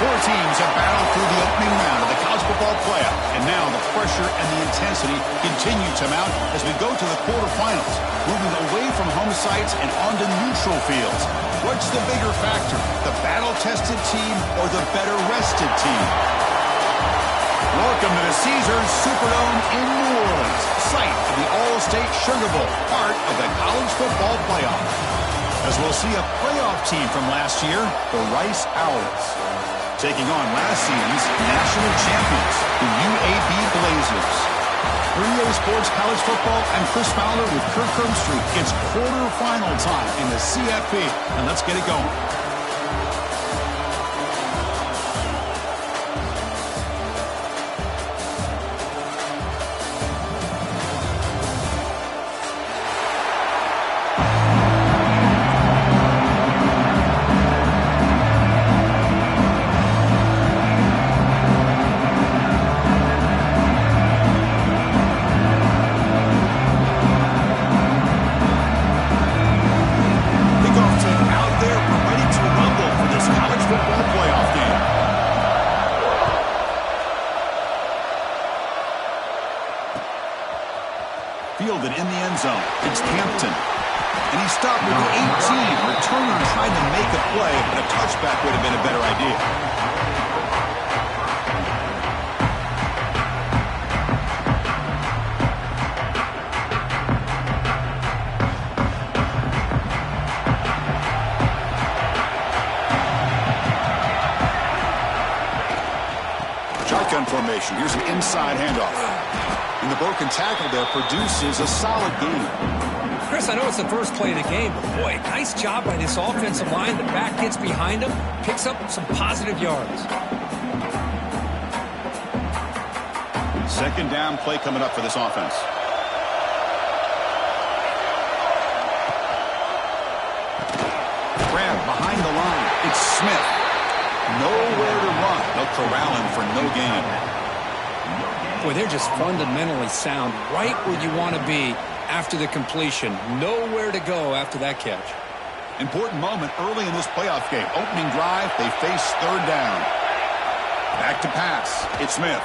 Four teams have battled through the opening round of the college football playoff, and now the pressure and the intensity continue to mount as we go to the quarterfinals, moving away from home sites and onto neutral fields. What's the bigger factor, the battle-tested team or the better-rested team? Welcome to the Caesars Superdome in New Orleans, site of the All-State Sugar Bowl, part of the college football playoff. As we'll see a playoff team from last year, the Rice Owls, taking on last season's national champions, the UAB Blazers. For EA Sports College Football, I'm Chris Fowler with Kirk Herbstreit. It's quarterfinal time in the CFP, and let's get it going. Fielded in the end zone. It's Hampton. And he stopped with the 18. Returner trying to make a play, but a touchback would have been a better idea. Shotgun formation. Here's an inside handoff. And the broken tackle there produces a solid gain. Chris, I know it's the first play of the game, but boy, nice job by this offensive line. The back gets behind him, picks up some positive yards. Second down play coming up for this offense. Grab behind the line. It's Smith. Nowhere to run. They'll corral him for no gain. Boy, they're just fundamentally sound, right where you want to be after the completion. Nowhere to go after that catch. Important moment early in this playoff game. Opening drive, they face third down. Back to pass. It's Smith.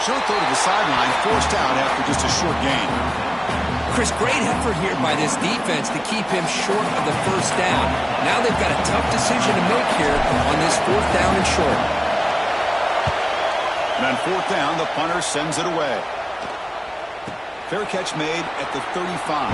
Short throw to the sideline, forced out after just a short gain. Chris, great effort here by this defense to keep him short of the first down. Now they've got a tough decision to make here on this fourth down and short. And on fourth down, the punter sends it away. Fair catch made at the 35.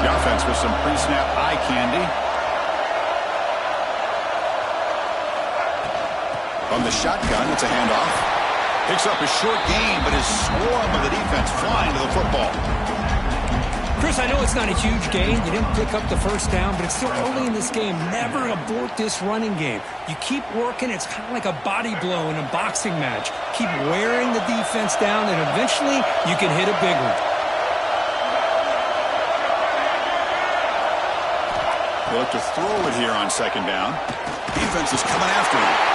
The offense with some pre-snap eye candy. From the shotgun, it's a handoff. Picks up a short gain, but is swarmed by the defense flying to the football. Chris, I know it's not a huge gain. You didn't pick up the first down, but it's still early in this game. Never abort this running game. You keep working. It's kind of like a body blow in a boxing match. Keep wearing the defense down, and eventually you can hit a big one. They'll look to throw it here on second down. Defense is coming after him.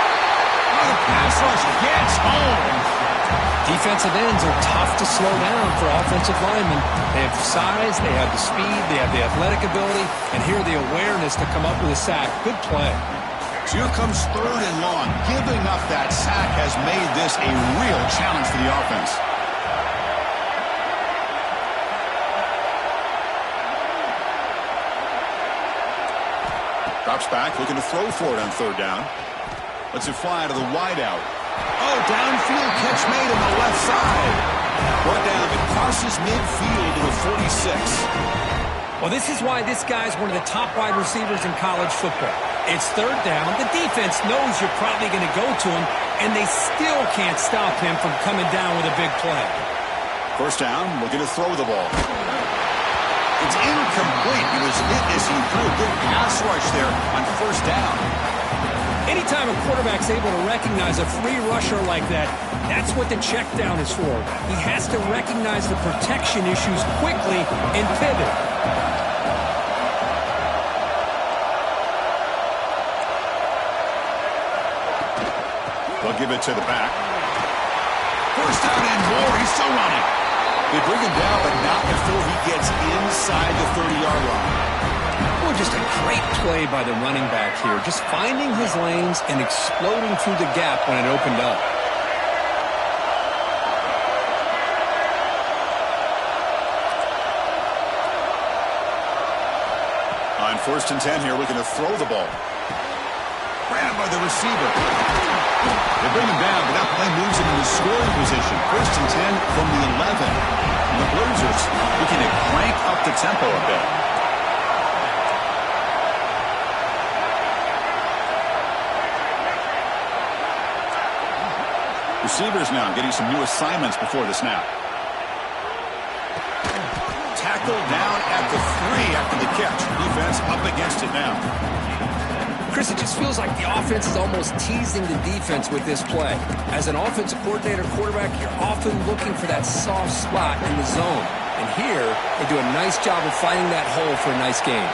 The pass rush gets home. Defensive ends are tough to slow down for offensive linemen. They have the size, they have the speed, they have the athletic ability, and here the awareness to come up with a sack. Good play. So here comes third and long. Giving up that sack has made this a real challenge for the offense. Drops back, looking to throw for it on third down. Lets it fly to the wideout. Oh, downfield catch made on the left side. Brought down, it crosses midfield to the 46. Well, this is why this guy's one of the top wide receivers in college football. It's third down. The defense knows you're probably going to go to him, and they still can't stop him from coming down with a big play. First down, looking to throw the ball. It's incomplete. It was hit as he threw a good pass rush there on first down. Anytime a quarterback's able to recognize a free rusher like that, that's what the check down is for. He has to recognize the protection issues quickly and pivot. They'll give it to the back. First down and more. He's still running. They bring him down, but not before he gets inside the 30-yard line. Well, just a great play by the running back here. Just finding his lanes and exploding through the gap when it opened up. On 1st and 10 here, looking to throw the ball. Grabbed by the receiver. They bring him down, but that play moves him into scoring position. 1st and 10 from the 11. And the Blazers looking to crank up the tempo a bit. Receivers now getting some new assignments before the snap. Tackled down at the 3 after the catch. Defense up against it now. Chris, it just feels like the offense is almost teasing the defense with this play. As an offensive coordinator, quarterback, you're often looking for that soft spot in the zone. And here, they do a nice job of finding that hole for a nice gain.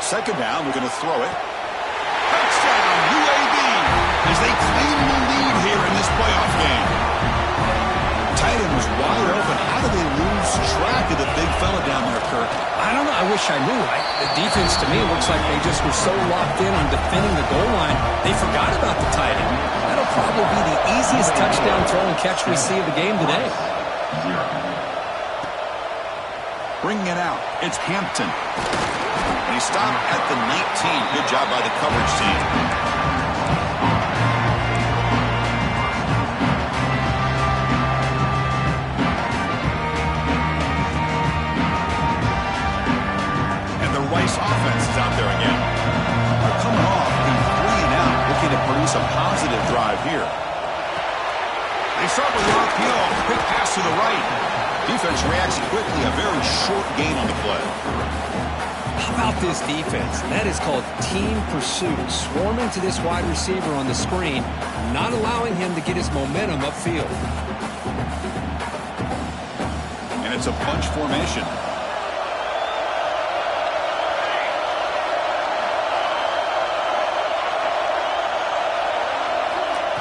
Second down, we're going to throw it. Touchdown, UAB, as they claim the lead here in this playoff game. Tight end was wide open. How do they lose track of the big fella down there, Kirk? I don't know. I wish I knew. The defense, to me, looks like they just were so locked in on defending the goal line, they forgot about the tight end. That'll probably be the easiest touchdown throw and catch we see of the game today. Bringing it out, it's Hampton. And he stopped at the 19. Good job by the coverage team. And the Rice offense is out there again. They're coming off and 3 and out, looking to produce a positive drive here. They start with the RPO. Quick pass to the right. Defense reacts quickly. A very short gain on the play. How about this defense? That is called team pursuit. Swarming to this wide receiver on the screen, not allowing him to get his momentum upfield. And it's a bunch formation.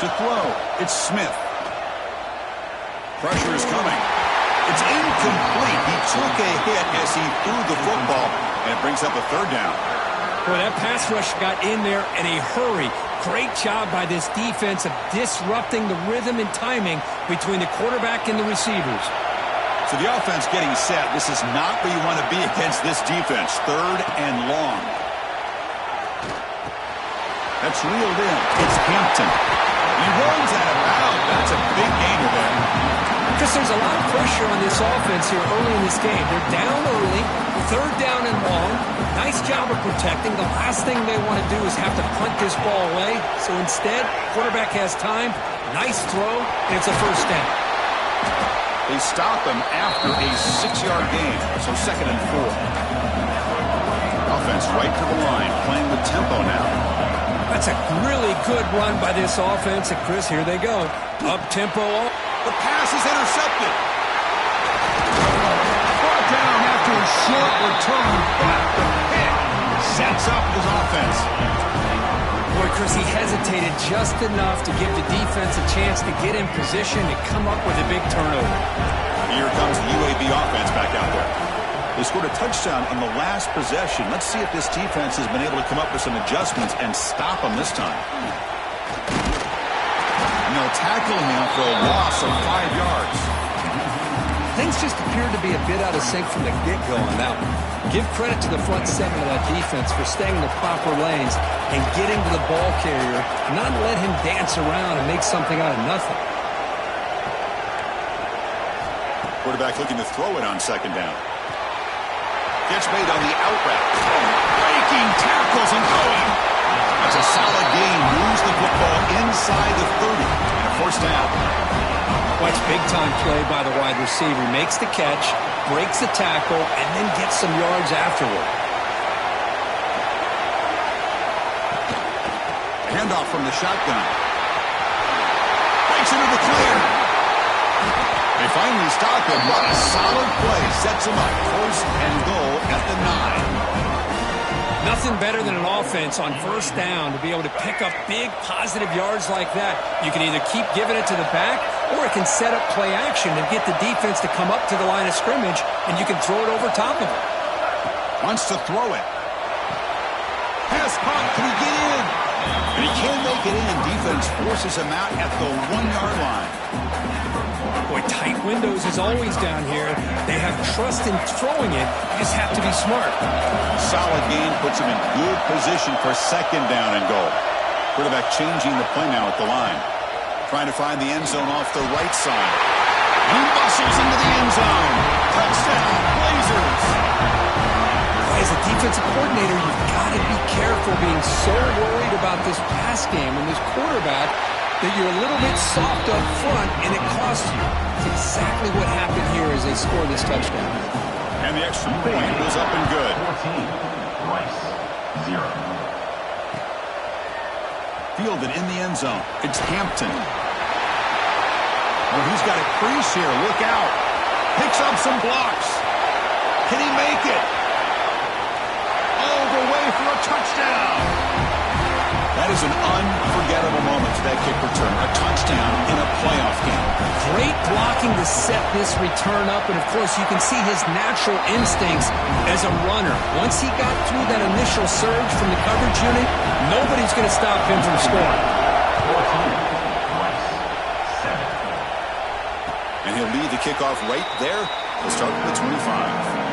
To throw, it's Smith. Pressure is coming. It's incomplete. He took a hit as he threw the football, and it brings up a 3rd down. Boy, that pass rush got in there in a hurry. Great job by this defense of disrupting the rhythm and timing between the quarterback and the receivers. So the offense getting set. This is not where you want to be against this defense. 3rd and long. That's reeled in. It's Hampton. He runs out of bounds. That's a big gainer there. Because there's a lot of pressure on this offense here early in this game. They're down early, 3rd down and long. Nice job of protecting. The last thing they want to do is have to punt this ball away. So instead, quarterback has time. Nice throw, and it's a 1st down. They stop him after a 6-yard gain. So 2nd and 4. Offense right to the line, playing with tempo now. That's a really good run by this offense. And Chris, here they go. Up tempo. The pass is intercepted. Brought down after a short return, but the pick sets up his offense. Boy, Chris, he hesitated just enough to give the defense a chance to get in position and come up with a big turnover. Here comes the UAB offense back out there. They scored a touchdown on the last possession. Let's see if this defense has been able to come up with some adjustments and stop them this time. And they'll tackle him for a loss of 5 yards. Things just appeared to be a bit out of sync from the get-go on that one. Give credit to the front 7 of that defense for staying in the proper lanes and getting to the ball carrier, not let him dance around and make something out of nothing. Quarterback looking to throw it on 2nd down. Gets made on the out route. Breaking tackles and going. That's a solid gain. Moves the football inside the 30. And a 1st down. Watch big-time play by the wide receiver. Makes the catch, breaks the tackle, and then gets some yards afterward. Handoff from the shotgun. Breaks into the clear. They finally stop him. What a solid play. Sets him up. First and goal at the 9. Nothing better than an offense on first down to be able to pick up big positive yards like that. You can either keep giving it to the back, or it can set up play action and get the defense to come up to the line of scrimmage, and you can throw it over top of it. Wants to throw it. Pass caught. Can he get in? And he can't make it in. Defense forces him out at the 1-yard line. Boy, tight windows is always down here. They have trust in throwing it. You just have to be smart. Solid gain puts him in good position for second down and goal. Quarterback changing the play now at the line. Trying to find the end zone off the right side. He muscles into the end zone. Touchdown, Blazers. As a defensive coordinator, you've got to be careful being so worried about this pass game and this quarterback that you're a little bit soft up front and it costs you. It's exactly what happened here as they score this touchdown. And the extra point was up and good. 14, Rice, 0. Fielded in the end zone. It's Hampton. Oh, he's got a crease here. Look out. Picks up some blocks. Can he make it? All the way for a touchdown. That is an unforgettable moment for that kick return. A touchdown in a playoff game. Great blocking to set this return up, and of course you can see his natural instincts as a runner. Once he got through that initial surge from the coverage unit, nobody's going to stop him from scoring. 14, And he'll lead the kickoff right there. He'll start with the 25.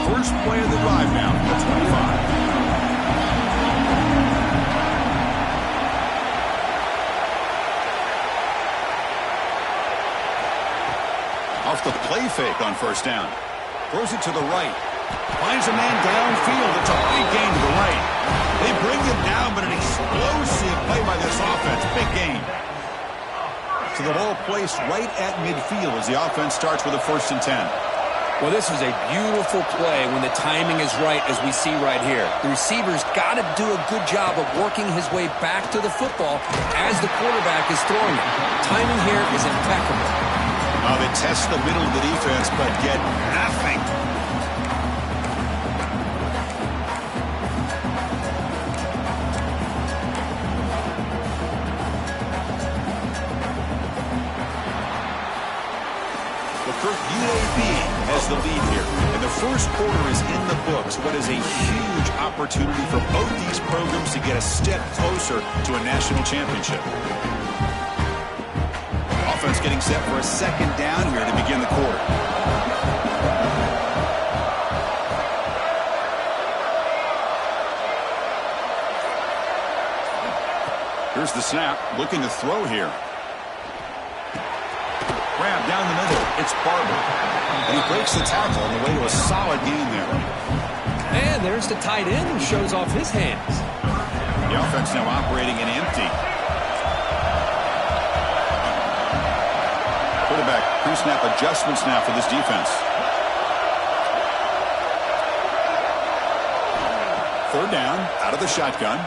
First play of the drive now, the 25. Off the play fake on first down. Throws it to the right. Finds a man downfield. It's a big gain to the right. They bring him down, but an explosive play by this offense. Big gain. So the ball placed right at midfield as the offense starts with a 1st and 10. Well, this is a beautiful play when the timing is right, as we see right here. The receiver's got to do a good job of working his way back to the football as the quarterback is throwing it. Timing here is impeccable. They test the middle of the defense, but get nothing. UAB has the lead here, and the first quarter is in the books. What is a huge opportunity for both these programs to get a step closer to a national championship. Offense getting set for a second down here to begin the quarter. Here's the snap, looking to throw here. Grab down the middle. It's Barber. And he breaks the tackle on the way to a solid gain there. And there's the tight end who shows off his hands. The offense now operating in empty. Quarterback pre-snap adjustments now for this defense. 3rd down, out of the shotgun.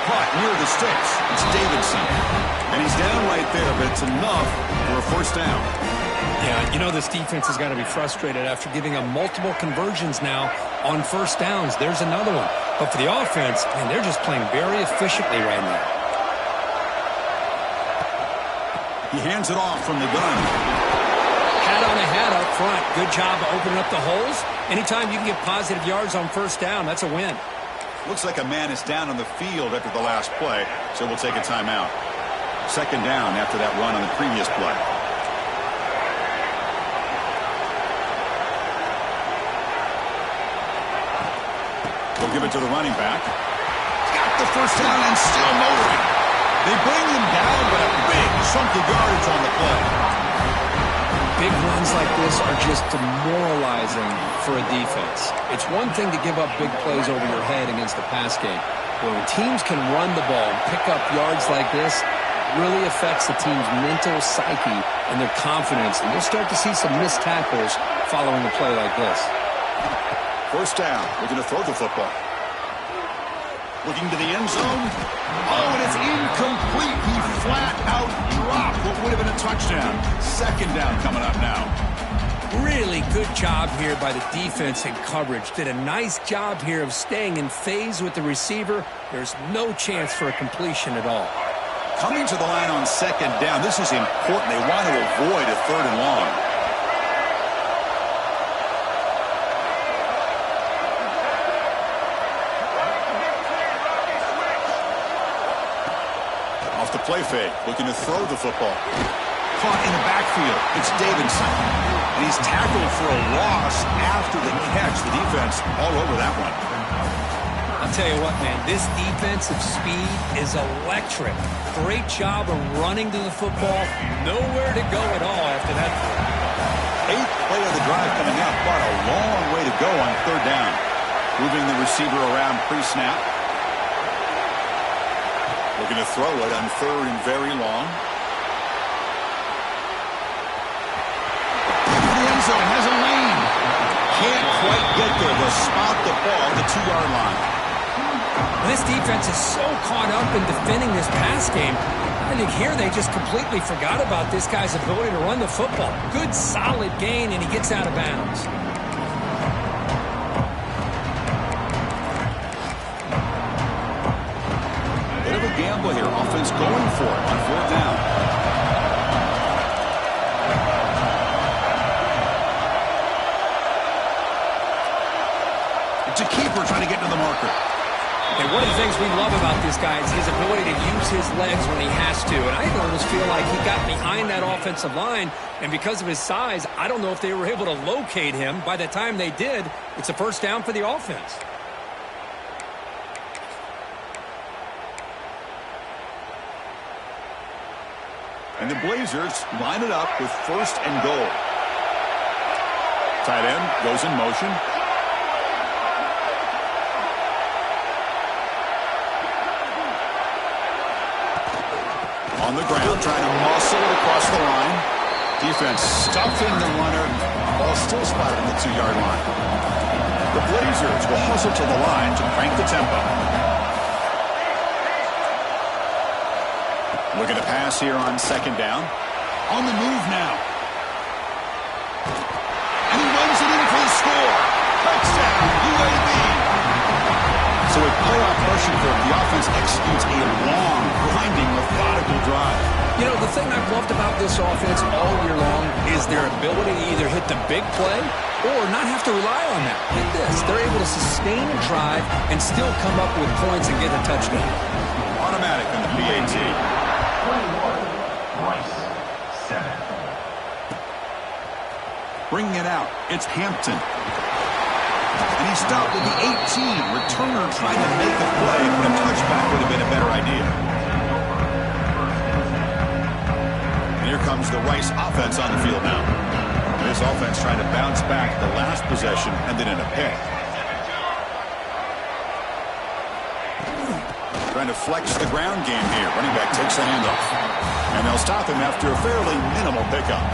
Caught near the sticks. It's Davidson. And he's down right there, but it's enough for a 1st down. Yeah, you know this defense has got to be frustrated after giving them multiple conversions now on 1st downs. There's another one. But for the offense, man, they're just playing very efficiently right now. He hands it off from the gun. Hat on a hat up front. Good job of opening up the holes. Anytime you can get positive yards on 1st down, that's a win. Looks like a man is down on the field after the last play, so we'll take a timeout. 2nd down after that run on the previous play. They'll give it to the running back. Got the 1st down and still motoring. They bring him down, but a big chunk of yardage on the play. Big runs like this are just demoralizing for a defense. It's one thing to give up big plays over your head against the pass game. But when teams can run the ball and pick up yards like this, really affects the team's mental psyche and their confidence. And you'll start to see some missed tackles following a play like this. First down. We're going to throw the football. Looking to the end zone. Oh, and it's incomplete. He flat out dropped what would have been a touchdown. Second down coming up now. Really good job here by the defense and coverage. Did a nice job here of staying in phase with the receiver. There's no chance for a completion at all. Coming to the line on second down. This is important. They want to avoid a third and long. Off the play fake. Looking to throw the football. Caught in the backfield. It's Davidson. And he's tackled for a loss after the catch. The defense all over that one. I'll tell you what, man, this defensive speed is electric. Great job of running to the football. Nowhere to go at all after that. Eighth play of the drive coming up, but a long way to go on third down. Moving the receiver around pre-snap. Looking to throw it on third and very long. Zone has a lane. Can't quite get there. They'll spot the ball at the 2-yard line. This defense is so caught up in defending this pass game. I think here they just completely forgot about this guy's ability to run the football. Good, solid gain, and he gets out of bounds. Bit of a gamble here. Offense going for it on fourth down. It's a keeper trying to get to the marker. And one of the things we love about this guy is his ability to use his legs when he has to. And I almost feel like he got behind that offensive line, and because of his size, I don't know if they were able to locate him. By the time they did, it's a first down for the offense. And the Blazers line it up with first and goal. Tight end goes in motion. On the ground, trying to muscle it across the line. Defense stuffing the runner. Ball still spotted on the 2-yard line. The Blazers will hustle to the line to crank the tempo. Looking to pass here on second down. On the move now. And he runs it in for the score. Touchdown, UAB. So with playoff pressure for the offense executes a long, grinding, methodical drive. You know, the thing I've loved about this offense all year long is their ability to either hit the big play or not have to rely on that. Like this, they're able to sustain a drive and still come up with points and get a touchdown. Automatic on the PAT. 21, Rice, 7. Bringing it out, it's Hampton. And he stopped at the 18. Returner trying to make a play, but a touchback would have been a better idea. And here comes the Rice offense on the field now. This offense trying to bounce back the last possession and then in a pick. Trying to flex the ground game here. Running back takes the handoff. And they'll stop him after a fairly minimal pickup.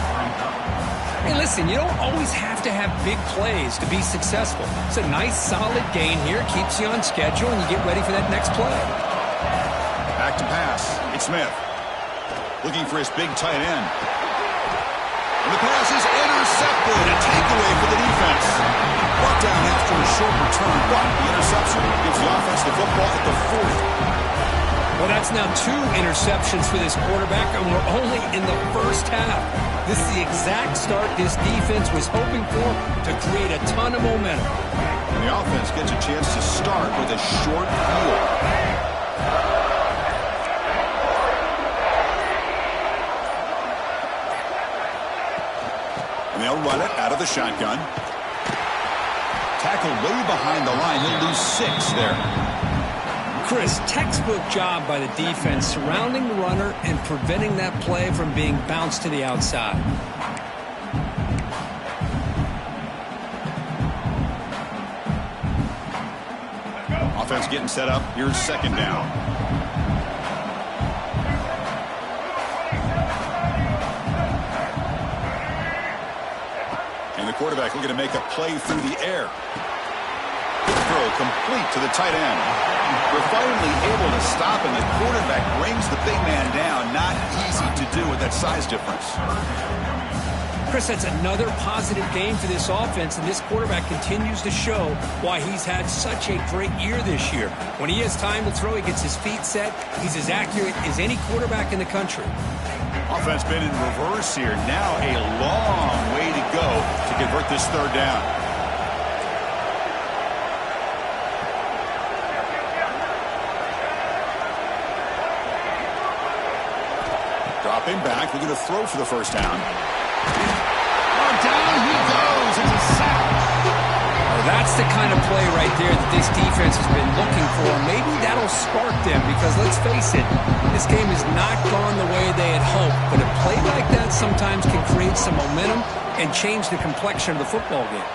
Hey, listen, you don't always have to have big plays to be successful. It's a nice, solid gain here. Keeps you on schedule, and you get ready for that next play. Back to pass. It's Smith. Looking for his big tight end. And the pass is intercepted. A takeaway for the defense. Brought down after a short return, but the interception gives the offense the football at the 40. Well, that's now 2 interceptions for this quarterback, and we're only in the first half. This is the exact start this defense was hoping for to create a ton of momentum. And the offense gets a chance to start with a short field. And they'll run it out of the shotgun. Tackle way behind the line. They'll lose 6 there. Chris, textbook job by the defense surrounding the runner and preventing that play from being bounced to the outside. Offense getting set up. Here's second down. The quarterback looking to make a play through the air. Throw complete to the tight end. We're finally able to stop, and the quarterback brings the big man down. Not easy to do with that size difference. Chris, that's another positive game for this offense, and this quarterback continues to show why he's had such a great year this year. When he has time to throw, he gets his feet set. He's as accurate as any quarterback in the country. Offense been in reverse here. Now a long way to go to convert this third down. Dropping back, looking to throw for the first down. Down he goes. It's a sack. Well, that's the kind of play right there that this defense has been looking for. Maybe that'll spark them because, let's face it, this game has not gone the way they had hoped. But a play like that sometimes can create some momentum and change the complexion of the football game.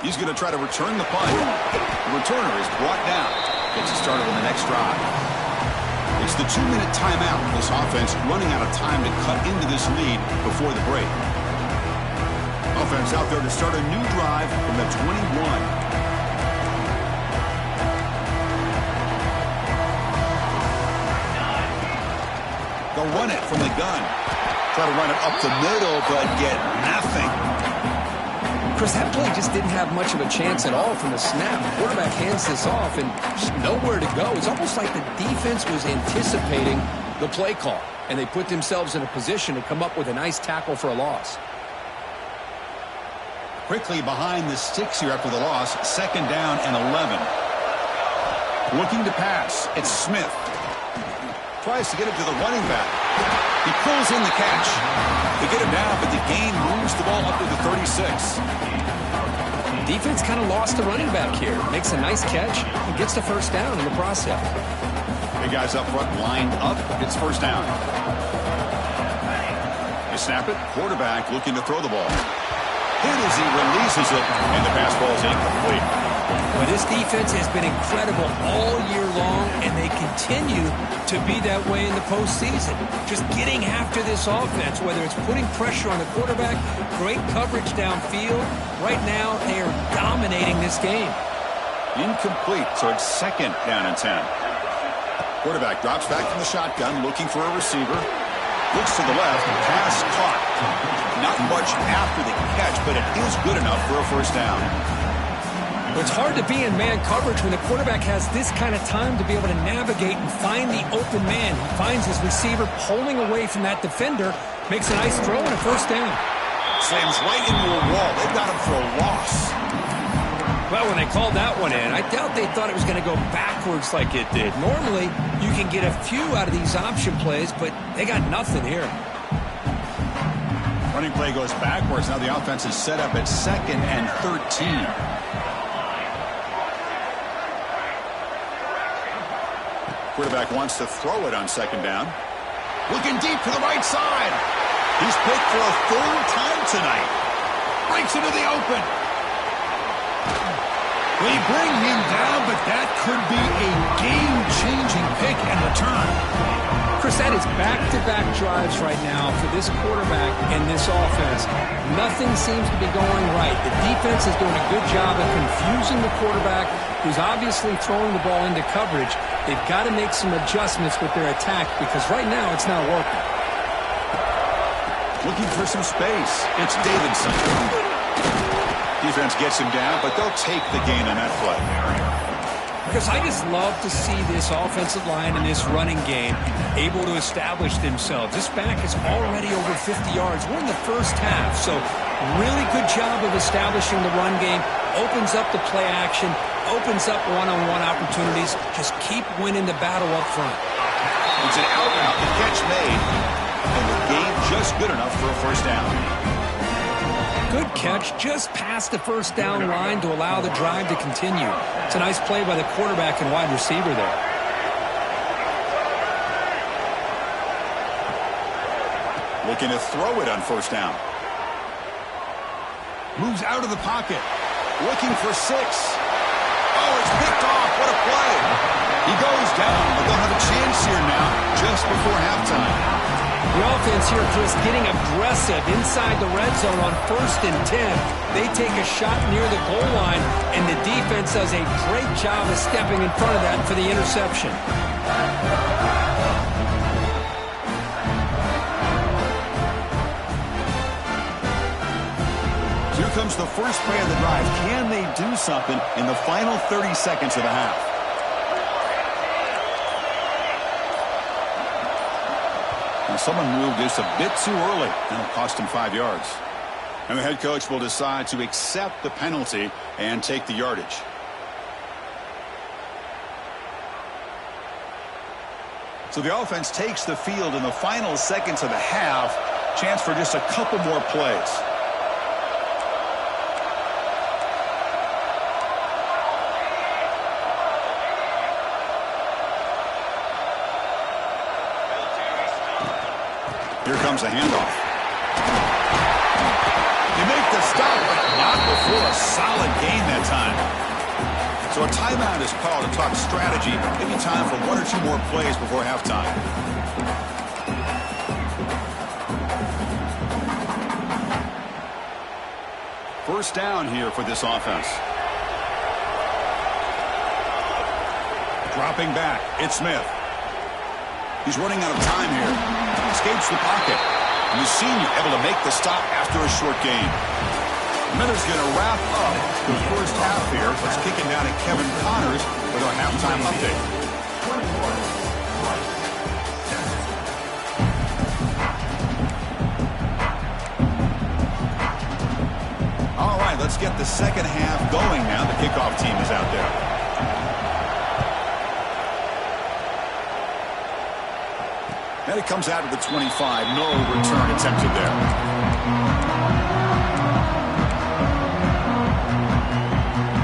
He's going to try to return the punt. The returner is brought down. Gets it started on the next drive. It's the 2-minute timeout. This offense running out of time to cut into this lead before the break. Offense out there to start a new drive from the 21. They'll run it from the gun. Try to run it up the middle, but get nothing. Chris, that play just didn't have much of a chance at all from the snap. The quarterback hands this off and just nowhere to go. It's almost like the defense was anticipating the play call, and they put themselves in a position to come up with a nice tackle for a loss. Quickly behind the sticks here after the loss. 2nd down and 11. Looking to pass. It's Smith. Tries to get it to the running back. He pulls in the catch. They get him down, but the gain moves the ball up to the 36. Defense kind of lost the running back here. Makes a nice catch and gets the first down in the process. Big guys up front lined up. It's first down. They snap it. Quarterback looking to throw the ball. Hit as he releases it, and the pass ball is incomplete. Well, this defense has been incredible all year long, and they continue to be that way in the postseason. Just getting after this offense, whether it's putting pressure on the quarterback, great coverage downfield. Right now, they are dominating this game. Incomplete, so it's 2nd down and 10. Quarterback drops back from the shotgun, looking for a receiver. Looks to the left, pass caught. Not much after the catch, but it is good enough for a first down. It's hard to be in man coverage when the quarterback has this kind of time to be able to navigate and find the open man. He finds his receiver pulling away from that defender, makes a nice throw and a first down. Slams right into a wall. They've got him for a loss. Well, when they called that one in, I doubt they thought it was going to go backwards like it did. Normally, you can get a few out of these option plays, but they got nothing here. Running play goes backwards. Now the offense is set up at 2nd and 13. Quarterback wants to throw it on 2nd down. Looking deep to the right side. He's picked for a 3rd time tonight. Breaks into the open. They bring him down, but that could be a game-changing pick and return. Chris, that is back-to-back drives right now for this quarterback and this offense. Nothing seems to be going right. The defense is doing a good job of confusing the quarterback, who's obviously throwing the ball into coverage. They've got to make some adjustments with their attack because right now it's not working. Looking for some space. It's Davidson. Defense gets him down, but they'll take the gain on that play. Because I just love to see this offensive line and this running game able to establish themselves. This back is already over 50 yards. We're in the first half, so really good job of establishing the run game. Opens up the play action, opens up one-on-one opportunities. Just keep winning the battle up front. It's an out-route, the catch made, and the gain just good enough for a first down. Good catch just past the first down line to allow the drive to continue. It's a nice play by the quarterback and wide receiver there. Looking to throw it on first down. Moves out of the pocket. Looking for 6. Oh, it's picked off. What a play. He goes down, but they'll have a chance here now just before halftime. The offense here just getting aggressive inside the red zone on 1st and 10. They take a shot near the goal line, and the defense does a great job of stepping in front of that for the interception. Here comes the first play of the drive. Can they do something in the final 30 seconds of the half? Now someone moved just a bit too early. That'll cost him 5 yards. And the head coach will decide to accept the penalty and take the yardage. So the offense takes the field in the final seconds of the half. Chance for just a couple more plays. Here comes a handoff. They make the stop, but not before a solid gain that time. So a timeout is called to talk strategy. Maybe time for 1 or 2 more plays before halftime. First down here for this offense. Dropping back, it's Smith. He's running out of time here. Escapes the pocket. And the senior able to make the stop after a short gain. Miller's going to wrap up the first half here. Let's kick it down to Kevin Connors with our halftime update. All right, let's get the second half going now. The kickoff team is out there. And it comes out of the 25. No return attempted there.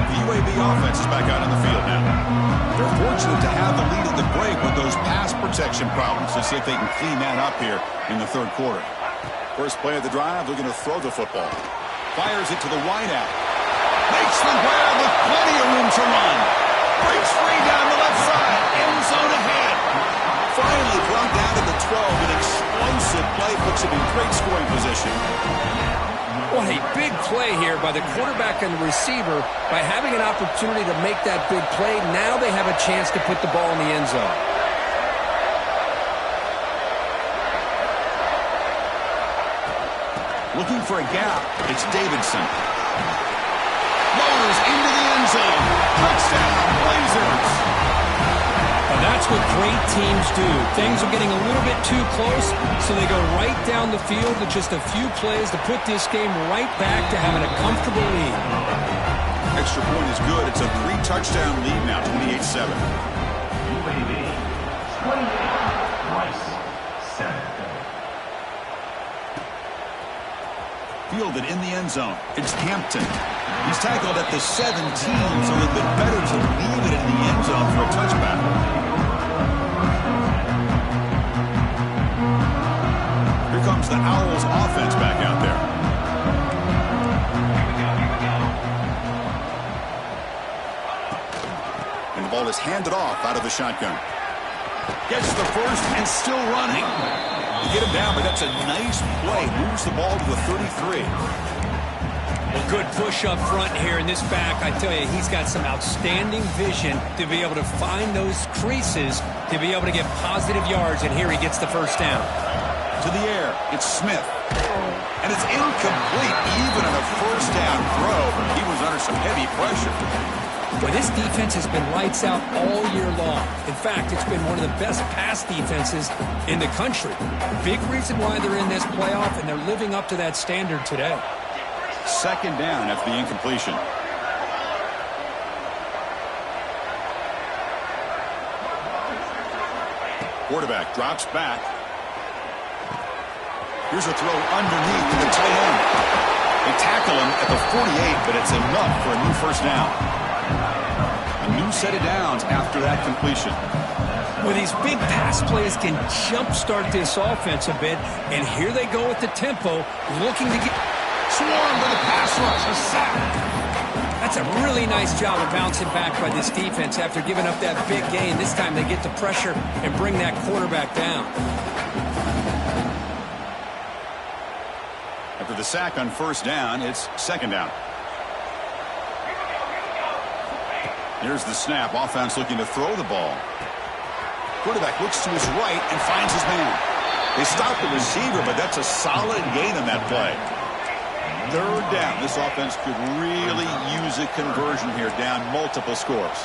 The UAB offense is back out on the field now. They're fortunate to have the lead at the break with those pass protection problems. Let's see if they can clean that up here in the third quarter. First play of the drive, they're going to throw the football. Fires it to the wideout. Makes the grab with plenty of room to run. Breaks free down the left side. End zone ahead. Finally brought down to the 12. An explosive play puts him in great scoring position. What a big play here by the quarterback and the receiver. By having an opportunity to make that big play, now they have a chance to put the ball in the end zone. Looking for a gap. It's Davidson. Rolls into the end zone. Touchdown, Blazers. And that's what great teams do. Things are getting a little bit too close, so they go right down the field with just a few plays to put this game right back to having a comfortable lead. Extra point is good. It's a 3-touchdown lead now, 28-7. UAB 28, Rice 7. Fielded in the end zone. It's Hampton. He's tackled at the 17, so a little bit better to leave it in the end zone for a touchback. Here comes the Owls offense back out there. And the ball is handed off out of the shotgun. Gets the first and still running. You get him down, but that's a nice play. Moves the ball to the 33. Well, good push up front here in this back. I tell you, he's got some outstanding vision to be able to find those creases, to be able to get positive yards, and here he gets the first down. To the air, it's Smith. And it's incomplete, even on a first down throw. He was under some heavy pressure. Well, this defense has been lights out all year long. In fact, it's been one of the best pass defenses in the country. Big reason why they're in this playoff, and they're living up to that standard today. Second down after the incompletion. Quarterback drops back. Here's a throw underneath to the tight end. They tackle him at the 48, but it's enough for a new first down. A new set of downs after that completion. Well, these big pass plays can jumpstart this offense a bit, and here they go with the tempo, looking to get... Swarm with a pass rush, a sack. That's a really nice job of bouncing back by this defense after giving up that big gain. This time they get the pressure and bring that quarterback down. After the sack on first down, it's second down. Here's the snap. Offense looking to throw the ball. Quarterback looks to his right and finds his man. They stop the receiver, but that's a solid gain on that play. Third down. This offense could really use a conversion here, down multiple scores.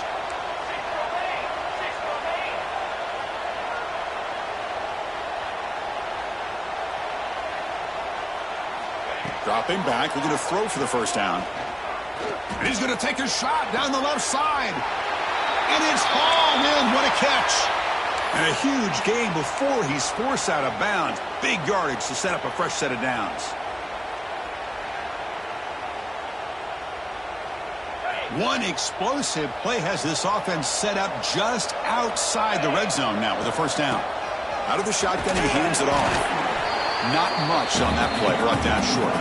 Dropping back, looking to throw for the first down. And he's going to take a shot down the left side. And it's hauled in. What a catch. And a huge gain before he's forced out of bounds. Big yardage to set up a fresh set of downs. One explosive play has this offense set up just outside the red zone now with a first down. Out of the shotgun, he hands it off. Not much on that play, brought down short.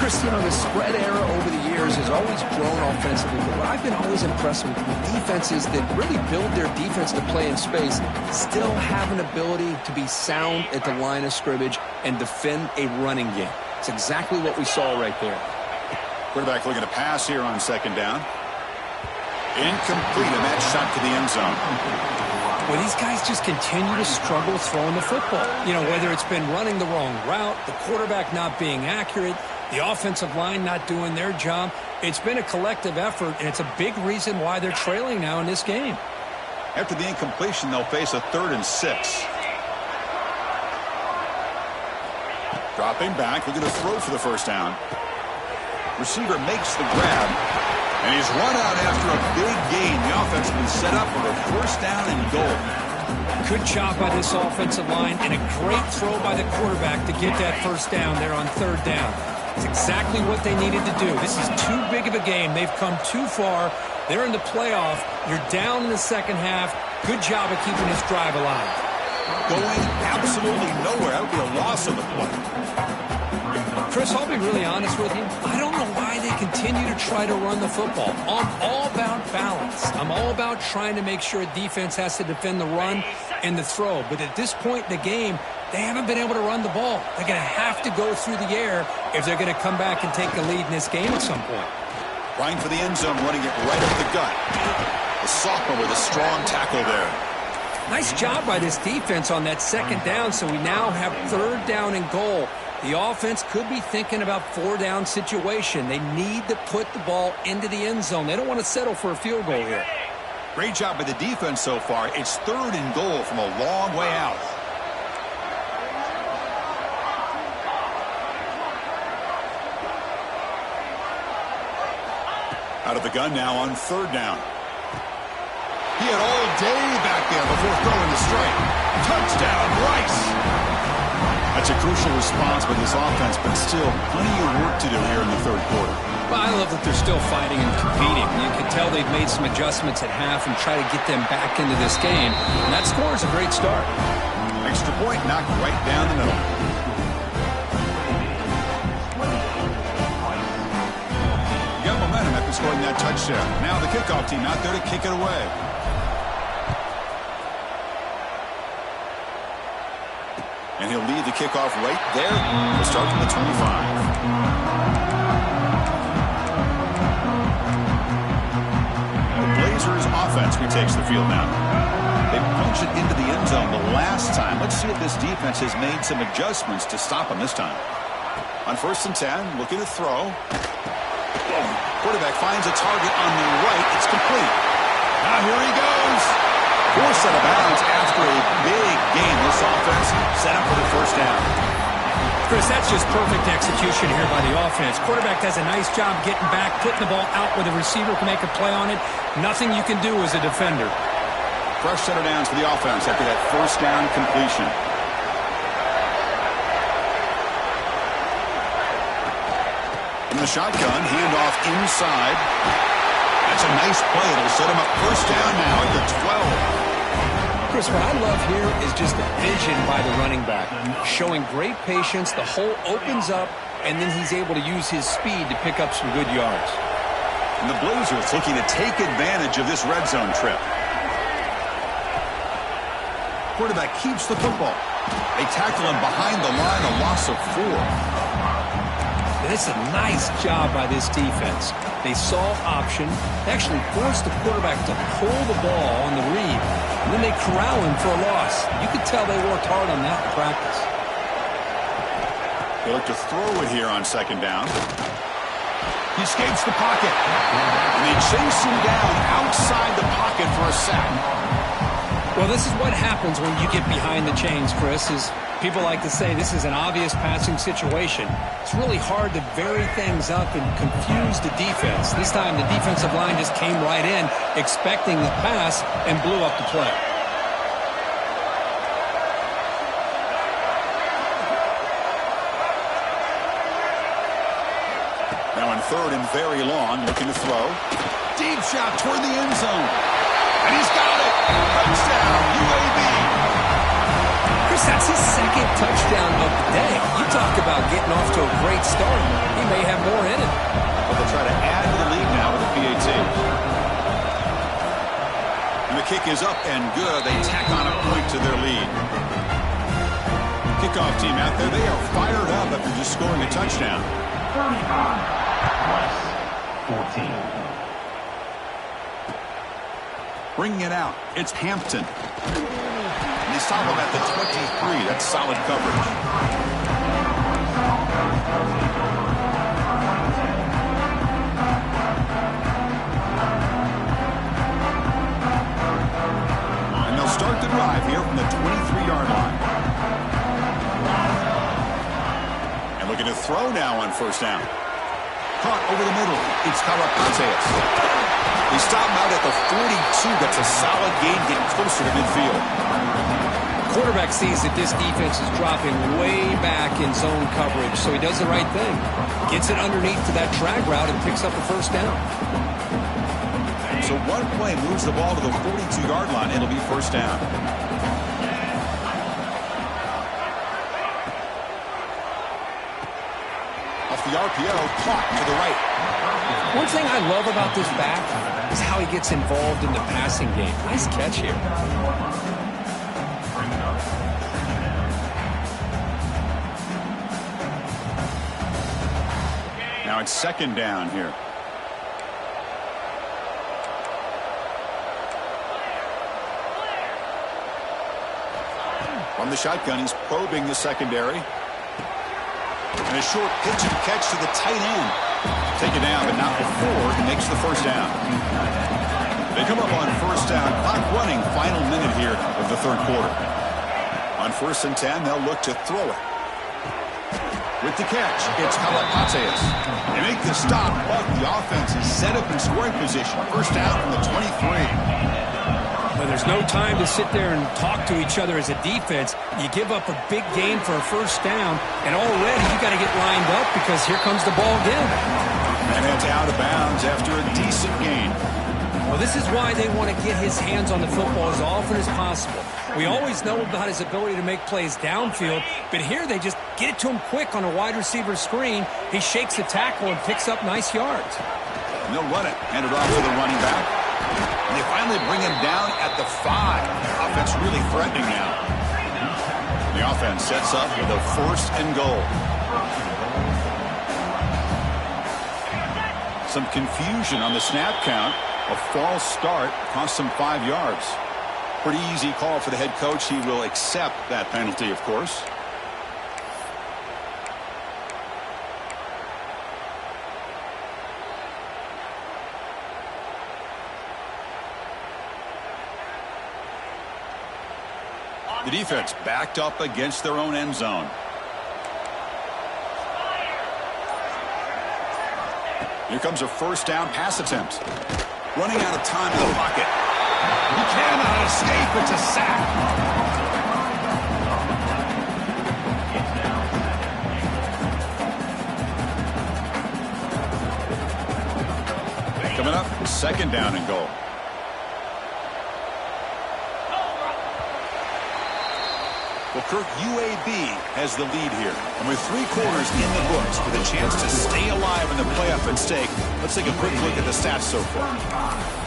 Chris, you know, the spread era over the years has always grown offensively, but what I've been always impressed with defenses that really build their defense to play in space still have an ability to be sound at the line of scrimmage and defend a running game. It's exactly what we saw right there. Quarterback looking to pass here on second down. Incomplete, and that shot to the end zone. Well, these guys just continue to struggle throwing the football. You know, whether it's been running the wrong route, the quarterback not being accurate, the offensive line not doing their job. It's been a collective effort, and it's a big reason why they're trailing now in this game. After the incompletion, they'll face a 3rd and 6. Dropping back, looking to throw for the first down. Receiver makes the grab, and he's run out after a big gain. The offense has been set up for a first down and goal. Good job by this offensive line, and a great throw by the quarterback to get that first down there on 3rd down. It's exactly what they needed to do. This is too big of a game. They've come too far. They're in the playoff. You're down in the second half. Good job of keeping this drive alive. Going absolutely nowhere. That would be a loss of the play. Chris, I'll be really honest with you. I don't know why they continue to try to run the football. I'm all about balance. I'm all about trying to make sure a defense has to defend the run and the throw. But at this point in the game, they haven't been able to run the ball. They're going to have to go through the air if they're going to come back and take the lead in this game at some point. Trying for the end zone, running it right up the gut. The sophomore with a strong tackle there. Nice job by this defense on that second down, so we now have 3rd down and goal. The offense could be thinking about 4-down situation. They need to put the ball into the end zone. They don't want to settle for a field goal here. Great job by the defense so far. It's 3rd and goal from a long way out. Out of the gun now on 3rd down. He had all day back there before throwing the strike. Touchdown, Rice! That's a crucial response by this offense, but still plenty of work to do here in the 3rd quarter. Well, I love that they're still fighting and competing. You can tell they've made some adjustments at half and try to get them back into this game. And that score is a great start. Extra point knocked right down the middle. You got momentum after scoring that touchdown. Now the kickoff team out there to kick it away. And he'll lead the kickoff right there. We'll start from the 25. The Blazers offense retakes the field now. They punched it into the end zone the last time. Let's see if this defense has made some adjustments to stop them this time. On 1st and 10, looking to throw. Quarterback finds a target on the right. It's complete. Now here he goes. Forced out of bounds after a big gain. This offense set up for the first down. Chris, that's just perfect execution here by the offense. Quarterback does a nice job getting back, putting the ball out where the receiver can make a play on it. Nothing you can do as a defender. Fresh set of downs for the offense after that first down completion. In the shotgun, handoff inside. That's a nice play. It'll set him up first down now at the 12. Chris, what I love here is just the vision by the running back. Showing great patience, the hole opens up, and then he's able to use his speed to pick up some good yards. And the Blazers looking to take advantage of this red zone trip. Quarterback keeps the football. They tackle him behind the line, a loss of 4. And it's a nice job by this defense. They saw option, actually forced the quarterback to pull the ball on the read, and then they corral him for a loss. You could tell they worked hard on that in practice. They look to throw it here on second down. He escapes the pocket. And they chase him down outside the pocket for a sack. Well, this is what happens when you get behind the chains, Chris, is people like to say this is an obvious passing situation. It's really hard to vary things up and confuse the defense. This time the defensive line just came right in expecting the pass and blew up the play. Now in third and very long, looking to throw. Deep shot toward the end zone. And he's got it. Touchdown, UAB. Chris, that's his second touchdown of the day. You talk about getting off to a great start. He may have more in it. But they'll try to add to the lead now with a PAT. And the kick is up and good. They tack on a point to their lead. Kickoff team out there, they are fired up after just scoring a touchdown. 35, 14. Bringing it out, it's Hampton. And they stop him at the 23. That's solid coverage. And they'll start the drive here from the 23-yard line. And looking to throw now on first down. Caught over the middle. It's Karapateas. They stop him out at the 42. That's a solid gain, getting closer to midfield. Quarterback sees that this defense is dropping way back in zone coverage, so he does the right thing. Gets it underneath to that drag route and picks up the first down. So one play moves the ball to the 42-yard line. It'll be first down. Off the RPO, caught to the right. One thing I love about this back is how he gets involved in the passing game. Nice catch here. Now it's second down here. From the shotgun, he's probing the secondary. And a short pitch and catch to the tight end. Take it down, but not before he makes the first down. They come up on first down. Clock running, final minute here of the third quarter. On 1st and 10, they'll look to throw it. With the catch, it's Kalapateas. They make the stop, but the offense is set up in scoring position. First down from the 23. Well, there's no time to sit there and talk to each other as a defense. You give up a big gain for a first down, and already you got to get lined up because here comes the ball again. And it's out of bounds after a decent gain. Well, this is why they want to get his hands on the football as often as possible. We always know about his ability to make plays downfield, but here they just get it to him quick on a wide receiver screen. He shakes the tackle and picks up nice yards. And they'll run it. Hand it off to the running back. And they finally bring him down at the 5. Offense really threatening now. The offense sets up with a 1st and goal. Some confusion on the snap count. A false start cost him 5 yards. Pretty easy call for the head coach. He will accept that penalty, of course. The defense backed up against their own end zone. Here comes a first down pass attempt. Running out of time in the pocket. He cannot escape. It's a sack. Coming up, second down and goal. Well, Kirk, UAB has the lead here. And with 3 quarters in the books with a chance to stay alive in the playoff at stake, let's take a quick look at the stats so far.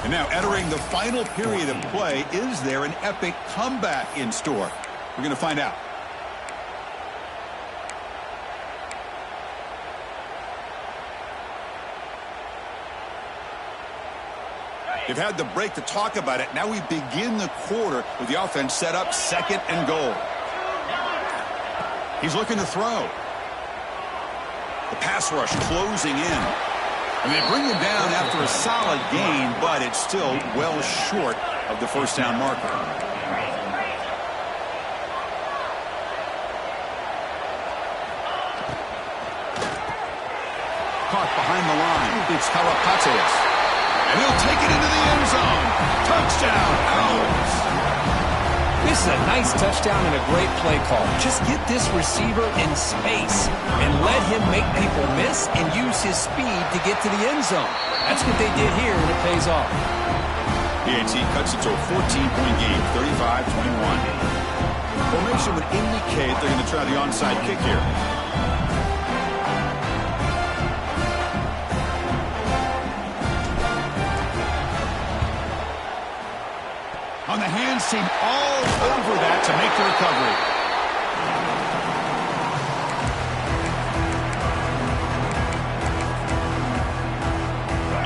And now entering the final period of play, is there an epic comeback in store? We're going to find out. They've had the break to talk about it. Now we begin the quarter with the offense set up 2nd and goal. He's looking to throw. The pass rush closing in. And they bring him down after a solid gain, but it's still well short of the first down marker. Caught behind the line. It's Karapates. And he'll take it into the end zone. Touchdown, Owls. This is a nice touchdown and a great play call. Just get this receiver in space and let him make people miss and use his speed to get to the end zone. That's what they did here, and it pays off. PAT cuts it to a 14-point game, 35-21. Formation would indicate they're going to try the onside kick here. On the hands team, all over that to make the recovery.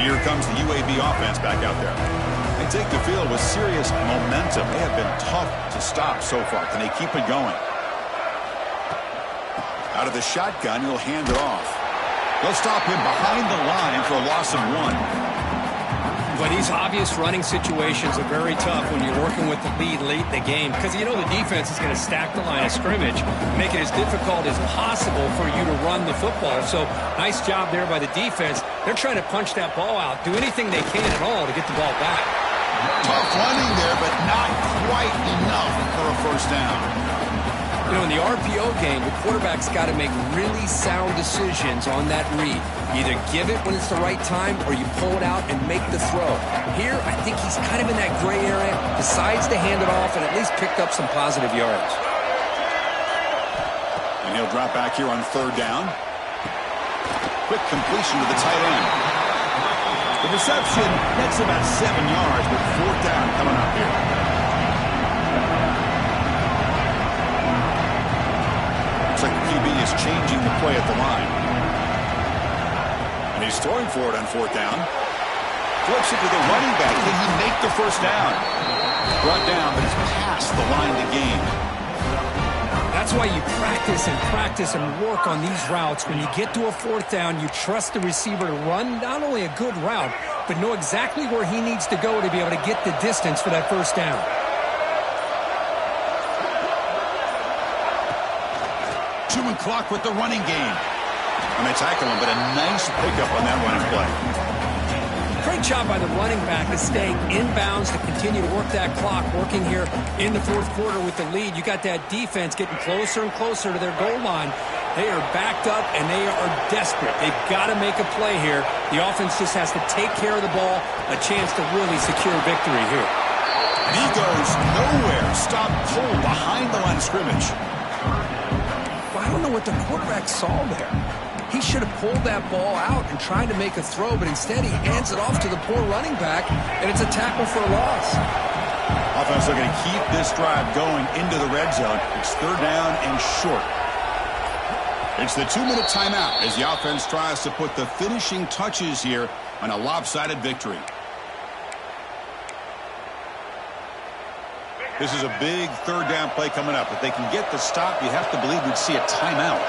Here comes the UAB offense back out there. They take the field with serious momentum. They have been tough to stop so far. Can they keep it going? Out of the shotgun, he'll hand it off. They'll stop him behind the line for a loss of 1. But these obvious running situations are very tough when you're working with the lead late in the game, because you know the defense is going to stack the line of scrimmage, make it as difficult as possible for you to run the football. So nice job there by the defense. They're trying to punch that ball out, do anything they can at all to get the ball back. Tough running there, but not quite enough for a first down. You know, in the RPO game, the quarterback's got to make really sound decisions on that read. Either give it when it's the right time or you pull it out and make the throw. Here, I think he's kind of in that gray area, decides to hand it off and at least picked up some positive yards. And he'll drop back here on 3rd down. Quick completion to the tight end. The reception, that's about 7 yards with 4th down coming up here. Looks like the QB is changing the play at the line. And he's throwing for it on 4th down. Flips it to the running back. Can he make the first down? Brought down, but he's past the line to gain. That's why you practice and work on these routes. When you get to a 4th down, you trust the receiver to run not only a good route, but know exactly where he needs to go to be able to get the distance for that first down. Chewing clock with the running game. And they tackle him, but a nice pickup on that running play. Great job by the running back to stay inbounds to continue to work that clock, working here in the 4th quarter with the lead. You got that defense getting closer and closer to their goal line. They are backed up, and they are desperate. They've got to make a play here. The offense just has to take care of the ball, a chance to really secure victory here. And he goes nowhere. Stop cold behind the line of scrimmage. Well, I don't know what the quarterback saw there. He should have pulled that ball out and tried to make a throw, but instead he hands it off to the poor running back, and it's a tackle for a loss. Offense looking to keep this drive going into the red zone. It's 3rd down and short. It's the 2-minute timeout as the offense tries to put the finishing touches here on a lopsided victory. This is a big 3rd down play coming up. If they can get the stop, you have to believe we'd see a timeout.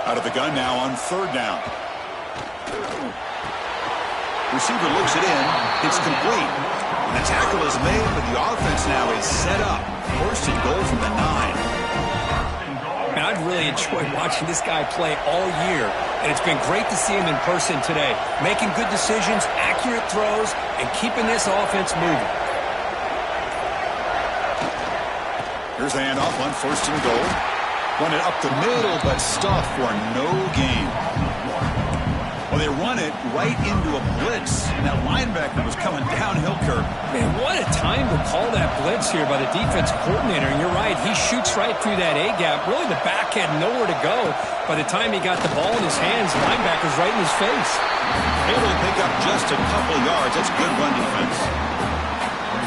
Out of the gun now on 3rd down. Receiver looks it in. It's complete. And the tackle is made, but the offense now is set up. 1st and goal from the 9. Man, I've really enjoyed watching this guy play all year, and it's been great to see him in person today, making good decisions, accurate throws, and keeping this offense moving. Here's the handoff on 1st and goal. Run it up the middle, but stuffed for no gain. Well, they run it right into a blitz, and that linebacker was coming downhill, Kirk. Man, what a time to call that blitz here by the defense coordinator. And you're right, he shoots right through that A-gap. Really, the back had nowhere to go. By the time he got the ball in his hands, the linebacker's right in his face. Able to pick up just a couple of yards. That's good run defense.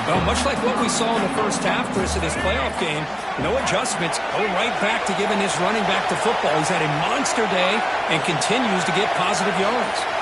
Well, much like what we saw in the first half, Chris, of this playoff game, no adjustments. Go right back to giving his running back the football. He's had a monster day and continues to get positive yards.